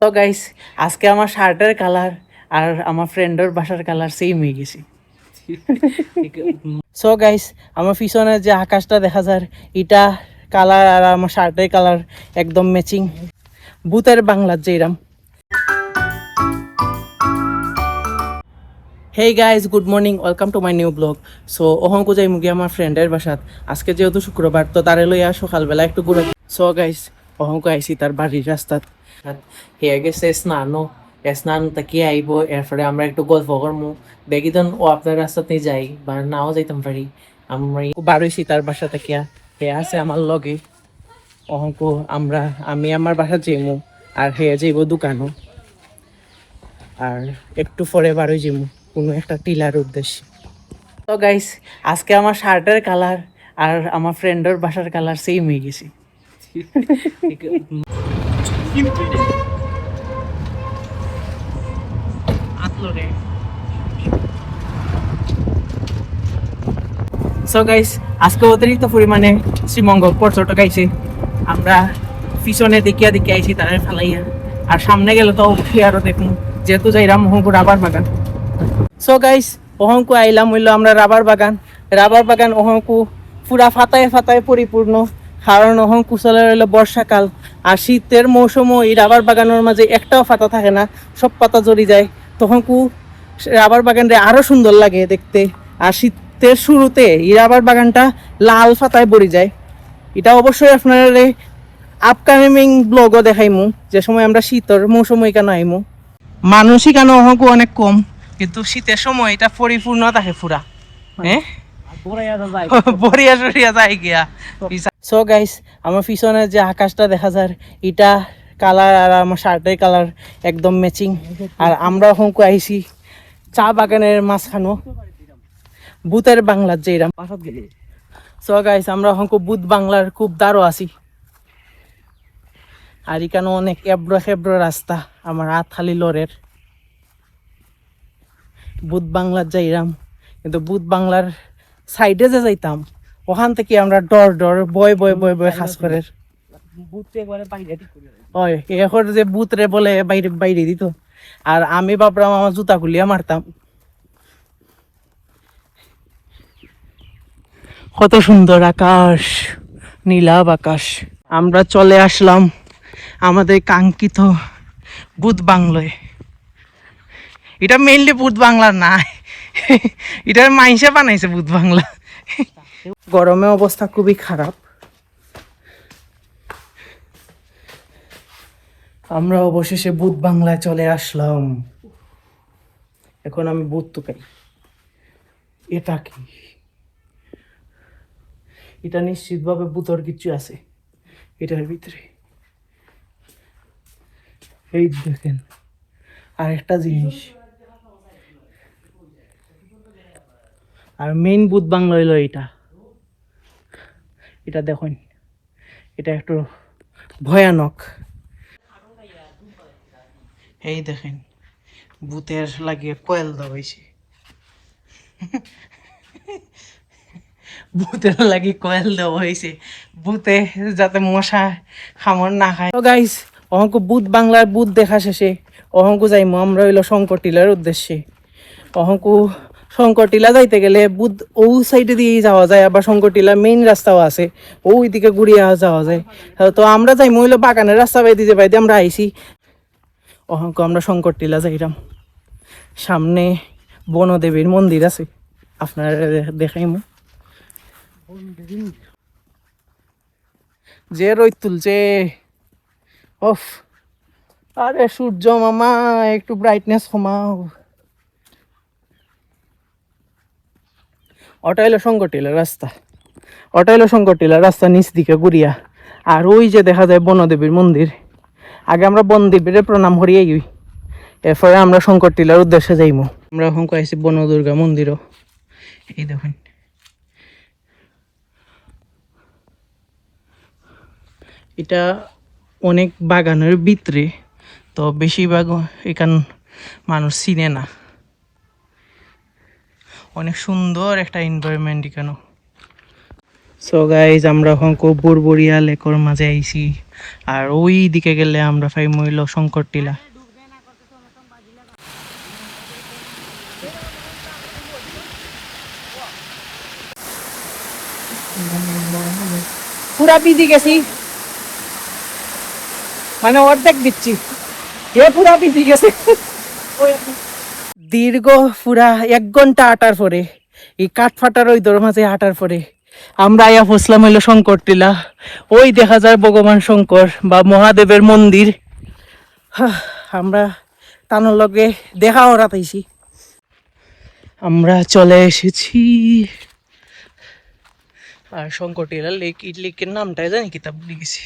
তো গাইস, আজকে আমার শার্টের কালার আর আমার ফ্রেন্ডের বাসার কালার সেম হয়ে গেছে। সো গাইস, আমার পিছনে যে আকাশটা দেখা যায় এটা কালার আর আমার শার্টের কালার একদম ম্যাচিং, ভূতের বাংলার যেরাম। Hey guys, good morning, welcome to my new blog. So অহংক যাই মুগি আমার ফ্রেন্ডের বাসাত। আজকে যেহেতু শুক্রবার, তো তারে লইয়া সকালবেলা একটু ঘুরে। সো গাইজ, অহংক আইসি তার বাড়ির রাস্তাত। হয়ে গেছে স্নানও, স্নান তাকে আইব, এরপরে আমরা একটু গল্প করবো। দেখি তখন ও আপনার রাস্তাতে যাই বা নাও যাইতাম পারি। আমি বারোইছি তার বাসা থেকে, হে আছে আমার লগে। অহংক আমি আমার বাসা যাইমু, আর হে যাইব দোকানও। আর একটু পরে বারোই যাইমু কোনো একটা টিলার উদ্দেশ্যে। তো গাইস, আজকে আমার শার্টের কালার আর আমার ফ্রেন্ডের বাসার কালার সেম হয়ে গেছে। সো গাইস, আজকে অতিরিক্ত পরিমাণে শ্রীমঙ্গল পর্যটক আইছে। আমরা পিছনে দেখিয়া আইছি তারা ফেলাইয়া, আর সামনে গেলে তো অবশ্যই আরো দেখুন, যেহেতু যাইরাম মোহনপুর রাবার বাগান। সো গাইস, অহংকু আইলাম হইলো আমরা রাবার বাগান অহংকু পুরা ফাতায় পরিপূর্ণ। কারণ অহংকু চলে রইল বর্ষাকাল, আর শীতের মৌসুমও এই রাবার বাগানের মাঝে একটাও পাতা থাকে না, সব পাতা জড়ি যায়। তখনকু রাবার বাগানটা আরো সুন্দর লাগে দেখতে। আর শীতের শুরুতে এই রাবার বাগানটা লাল পাতায় ভরে যায়। এটা অবশ্যই আপনারা আপকামিং ব্লগও দেখাইমু, যে সময় আমরা শীতের মৌসুম এখানে আইমু। মানুষই কেন অহংকু অনেক কম, কিন্তু শীতের সময় এটা পরিপূর্ণ থাকে পুরা। হ্যাঁ, বরিয়া সরিয়া যায় গিয়া। সো গাইস, আমার পিছনে যে আকাশটা দেখা যায় এটা কালার আর আমার শার্টের কালার একদম ম্যাচিং। আর আমরা অহংকু আইছি চা বাগানের মাঝখানো, ভূতের বাংলার যে এরাম। সো গাইস, আমরা অহংকু ভূত বাংলার খুব দারো আছি। আর এখানে অনেক এবড়ো রাস্তা, আমার হাত খালি লরের। ভূত বাংলার যাইরাম, কিন্তু ভূত বাংলার সাইডে যে যাইতাম ওখান থেকে আমরা ডর বয় খাস করে। এখন যে ভূত রে বলে বাইরে দিত, আর আমি ভাবলাম আমার জুতা খুলিয়া মারতাম। কত সুন্দর আকাশ, নীলাভ আকাশ। আমরা চলে আসলাম আমাদের কাঙ্ক্ষিত ভূত বাংলায়। এটা মেইনলি ভূত বাংলা না, এটা মাইসে বানাইছে ভূত বাংলা। গরমে অবস্থা খুবই খারাপ। আমরা অবশেষে ভূত বাংলায় চলে আসলাম। এখন আমি ভূত তুকাই। এটা কি? এটা নিশ্চিতভাবে ভূতর কিছু আছে এটার ভিতরে। এই দেখেন, আর একটা জিনিস, আর মেইন ভূত বাংলা হইলো এটা দেখুন, এটা একটু ভয়ানক। এই দেখেন, ভূতের লাগিয়ে কয়েল দেওয়া হয়েছে। ভূতের লাগি কয়েল দেওয়া হয়েছে, ভূতে যাতে মশা খামর না খায়। তো গাইস, অহংক ভূত বাংলার ভূত দেখা শেষে অহংকু যাইমু আমরা হইলো শঙ্কর টিলার উদ্দেশ্যে। অহংকু শঙ্কর টিলা যাইতে গেলে বুধ ও সাইডে দিয়েই যাওয়া যায়, আবার শঙ্কর টিলার মেইন রাস্তাও আছে, ওই দিকে ঘুরিয়ে যাওয়া যায়। তো আমরা যাই মহিলা বাগানের রাস্তা বাইতে আমরা আইছি। অহংক আমরা শঙ্কর টিলা যাইরাম, সামনে বনদেবীর মন্দির আছে, আপনারা দেখাইমু। যে রোদ তুলছে, ওফ! আরে সূর্য মামা, একটু ব্রাইটনেস কমাও। ওটা হলো শঙ্কর টিলার রাস্তা, নিচ দিকে ঘুরিয়া। আর ওই যে দেখা যায় বনদেবীর মন্দির। আগে আমরা বনদেবীর প্রণাম করিয়াই গই, এরপরে আমরা শঙ্কর টিলার উদ্দেশ্যে যাইমু। আমরা এখন আইছি বনদুর্গা মন্দিরও। এই দেখুন, এটা অনেক বাগানের ভিতরে, তো বেশিরভাগ এখান মানুষ চিনে না। অনেক সুন্দর একটা এনভায়রনমেন্ট এখানে। সো গাইজ আমরা এখন খুব বুড়বুড়িয়া লেকর মাঝে আইছি আর ওই দিকে গেলে আমরা পাই মইল শঙ্কর টিলা। পুরা বিজি গেছি মানে অর্ধেক দিচ্ছি এ পুরা বিজি গেছে দীর্ঘ পুরা 1 ঘন্টা হাঁটার পরে এই কাঠফাটার ওই দোর মাঝে হাঁটার পরে আমরা আয়া পৌঁছলাম হইলো শঙ্কর টিলা। ওই দেখা যায় ভগবান শঙ্কর বা মহাদেবের মন্দির। আমরা তানোর লগে দেখা হরাতাইছি। আমরা চলে এসেছি আর শঙ্কর টিলা লেক লেকের নামটাই জানি কিতাব ভুলে গেছি।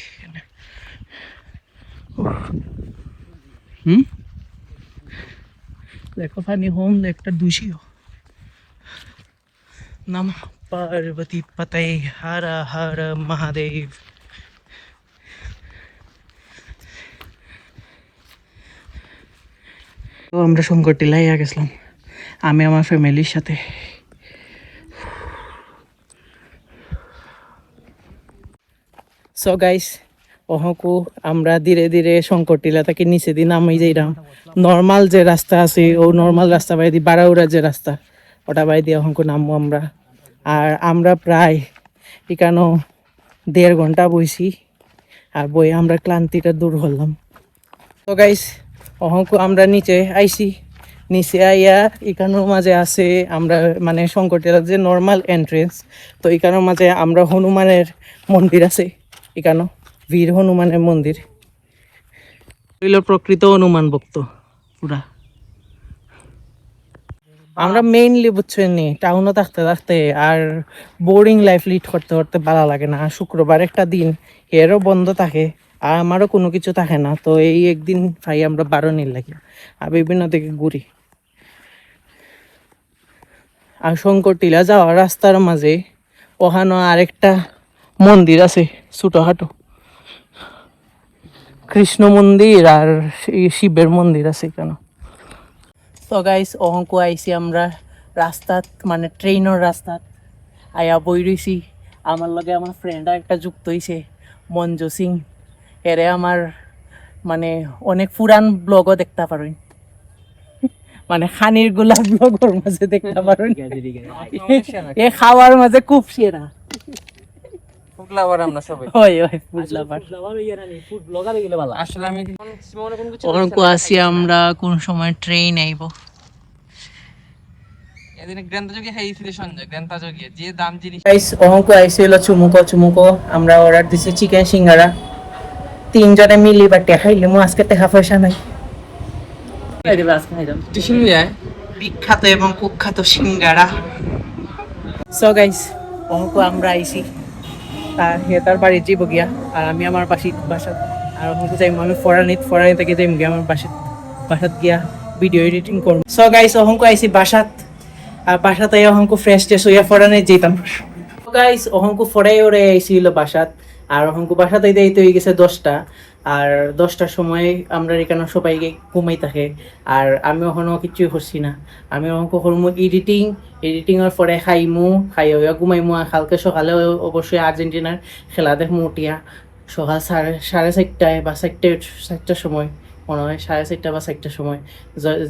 देखो पानी होम लेकटा दूषी हो नमः पार्वती पते हर हर महादेव। তো আমরা শঙ্কর টিলায় গেছিলাম আমি আমার ফ্যামিলির সাথে। সো গাইস ওহকু আমরা ধীরে ধীরে শঙ্কর টিলা থেকে নিচে দিন নামি যাইলাম। নর্মাল যে রাস্তা আছে ও নর্মাল রাস্তা বাই দি বারাউড়া যে রাস্তা ওটা বাই দিয়ে ওহকু নামবো আমরা। আর আমরা প্রায় এখানো 1.5 ঘন্টা বইছি আর বই আমরা ক্লান্তিটা দূর হলাম। তো গাইস ওহকু আমরা নিচে আইছি। নিচে আইয়া এখানোর মাঝে আছে আমরা মানে শঙ্কর টিলার যে নর্মাল এন্ট্রেন্স। তো এখানোর মাঝে আমরা হনুমানের মন্দির আছে এখানো বীর হনুমানের মন্দির হইল প্রকৃত হনুমান ভক্ত পুরা। আমরা মেইনলি বুঝছেন নি টাউনে থাকতে থাকতে আর বোরিং লাইফ লিড করতে করতে ভালো লাগে না। শুক্রবার একটা দিন এরও বন্ধ থাকে আর আমারও কোনো কিছু থাকে না। তো এই একদিন ভাই আমরা 12 লাগে আর বিভিন্ন দিকে ঘুরি। আর শঙ্কর টিলা যাওয়ার রাস্তার মাঝে ওখানে আরেকটা মন্দির আছে ছোটখাটো কৃষ্ণ মন্দির আর শিবের মন্দির আছে কেন। তো গাইস অহংকু আইছি আমরা রাস্তাত মানে ট্রেনের রাস্তাত আয়া বই রইছি। আমার লগে আমার ফ্রেন্ড একটা যুক্ত হইছে মঞ্জু সিং। এরে আমার মানে অনেক পুরান ব্লগও দেখতে পারেন মানে খানির গুলা ব্লগের মাঝে দেখতে পারেন। এ খাওয়ার মাঝে খুব সেরা ফুড লাভার আমরা সবাই হয় হয় ফুড লাভার ফুড ব্লগার গেলে ভালো। আসলে আমি অনেক আসি আমরা কোন সময় ট্রেন আইব এদিন গ্রান্তাযোগী খাইছিল সঞ্জয় গ্রান্তাযোগী যে দাম জিনিস গাইস অঙ্ক আইছিল চুমুকো চুমুকো আমরা অর্ডার দিছি চিকেন সিঙ্গারা 3 জনে মিলি বাটে খাইলাম আজকে টাকা পয়সা নাই এই দেব আজকে খাইলাম সিঙ্গারা বিখ্যাত এবং কুখ্যাত সিঙ্গারা। সো গাইস অঙ্ক আমরা আইছি তার বাড়ি যাইব গিয়া আর আমি আমার বাসা আর হয়তো যাইম আমি ফরানি থেকে যাইম গিয়া আমার বাসাত গিয়া ভিডিও এডিটিং করব। সো গাইস অহংক আইছি বাসাত আর বাসাতে অহংক ফ্রেশ ট্রেশ হইয়া ফরানি যেতাম। সো গাইস অহংক ফরাই ওরে আইছিল বাসাত আর অহংক বাসাতে যাইতে হয়ে গেছে 10টা আর 10টার সময় আমরা এখানে সবাই ঘুমাই থাকে আর আমি ওখানেও কিছুই করছি না। আমি অঙ্ক করবো এডিটিংয়ের পরে খাইমু খাই হইয়া ঘুমাইমু আর কালকে সকালে অবশ্যই আর্জেন্টিনার খেলা দেখমু উঠিয়া সকাল 4:30টায় বা 4টার সময় মনে হয় 4:30 বা 4টার সময়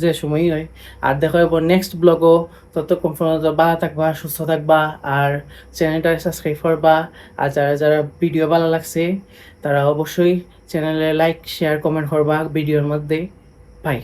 যে সময়ই হয়। আর দেখা যাবো নেক্সট ব্লগও। ততক্ষণ পর্যন্ত ভালো থাকবা সুস্থ থাকবা আর চ্যানেলটা সাবস্ক্রাইব করবা আর যারা যারা ভিডিও ভালো লাগছে তারা অবশ্যই চ্যানেলে লাইক শেয়ার কমেন্ট করবা ভিডিওর মধ্যে। বাই।